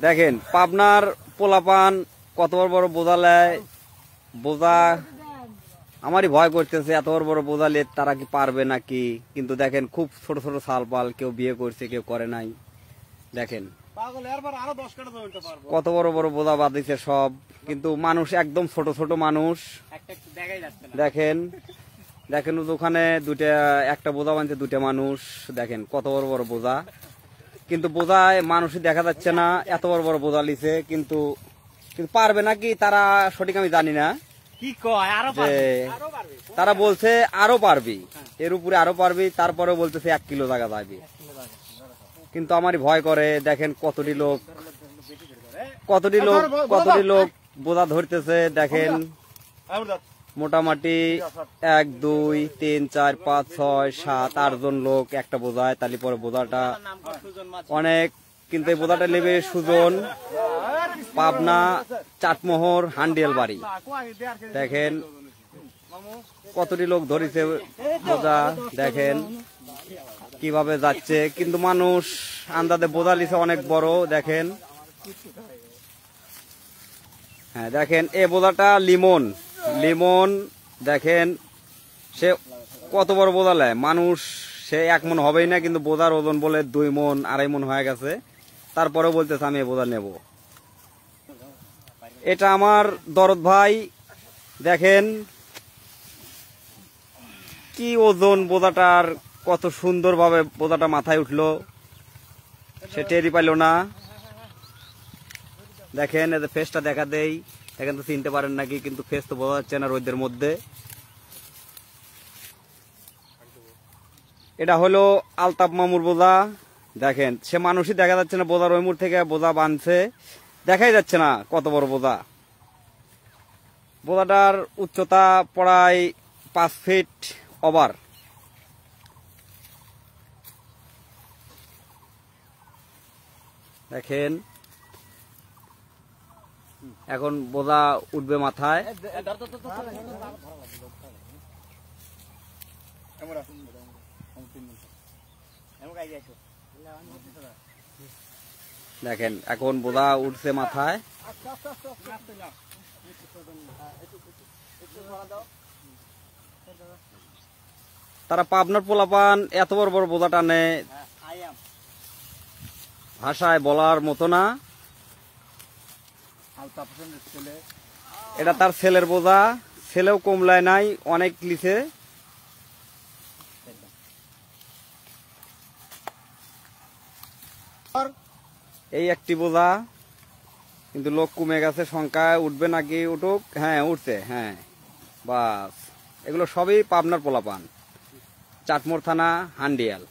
দেখেন পাবনার পোলাপান কত বড় বড় বোঝা লেয়। বোঝা আমারই ভয় করতেছে, এত বড় বড় বোঝা লে তারা কি পারবে নাকি। কিন্তু দেখেন খুব ছোট ছোট সাল পাল, কেউ বিয়ে করছে কেউ করে নাই। দেখেন কত বড় বড় বোঝা বাঁধিছে সব, কিন্তু মানুষ একদম ছোট ছোট মানুষ। দেখেন দেখেন ওখানে দুটা একটা বোঝা বানছে, দুটা মানুষ। দেখেন কত বড় বড় বোঝা, কিন্তু বোঝায় মানুষই দেখা যাচ্ছে না। এত বড় বড় বোঝা লিছে, কিন্তু পারবে নাকি তারা সঠিক আমি জানি না। কি কয় আরো তারা বলছে আরো পারবি, এর উপরে আরো পারবি, তারপরে বলতেছে 1 কিলো জায়গা যাবে। কিন্তু আমারই ভয় করে। দেখেন কতটি লোক বোঝা ধরতেছে। দেখেন মোটামুটি 1 2 3 4 5 6 7 8 জন লোক একটা বোঝায়। তাহলে পরে বোঝাটা অনেক, কিন্তু এই বোঝাটা নেবে সুজন, পাবনা, চাটমোহর, হান্ডিয়াল বাড়ি। দেখেন কতটি লোক ধরেছে বোঝা, দেখেন কিভাবে যাচ্ছে। কিন্তু মানুষ আন্দাজে বোঝা লিছে অনেক বড়। দেখেন হ্যাঁ, দেখেন এই বোঝাটা লিমন। দেখেন সে কত বড় বোঝা নেয়। মানুষ সে 1 মন হবেই না, কিন্তু বোঝার ওজন বলে 2 মন 2.5 মন হয়ে গেছে। তারপরেও বলতেছে আমি এই বোঝা নেব। এটা আমার দরদ ভাই। দেখেন কি ওজন বোঝাটার, কত সুন্দর ভাবে বোঝাটা মাথায় উঠলো, সে টেরি পাইল না। দেখেন এদের ফেসটা দেখা দেই, দেখেন তো চিনতে পারেন নাকি, কিন্তু ফেস তো বোঝা যাচ্ছে না রোদের মধ্যে। এটা হলো আলতাপ মামুর বোঝা। দেখেন সে মানুষই দেখা যাচ্ছে না, বোঝার ওই মুড় থেকে বোঝা বাঁধছে, দেখাই যাচ্ছে না কত বড় বোঝা। বোঝাটার উচ্চতা প্রায় 5 ফিট ওভার। দেখেন এখন বোঝা উঠবে মাথায়। দেখেন এখন বোঝা উঠছে মাথায়। তারা পাবনার পোলাপান এত বড় বড় বোঝা টানে, ভাষায় বলার মতো না। এটা তার ছেলের বোঝা, ছেলেও কমলায় নাই, অনেক লিছে। এই একটি বোঝা, কিন্তু লোক কমে গেছে, সংখ্যায় উঠবে নাকি উঠুক। হ্যাঁ উঠছে, হ্যাঁ বাস। এগুলো সবই পাবনার পোলাপান, চাটমোহর থানা, হান্ডিয়াল।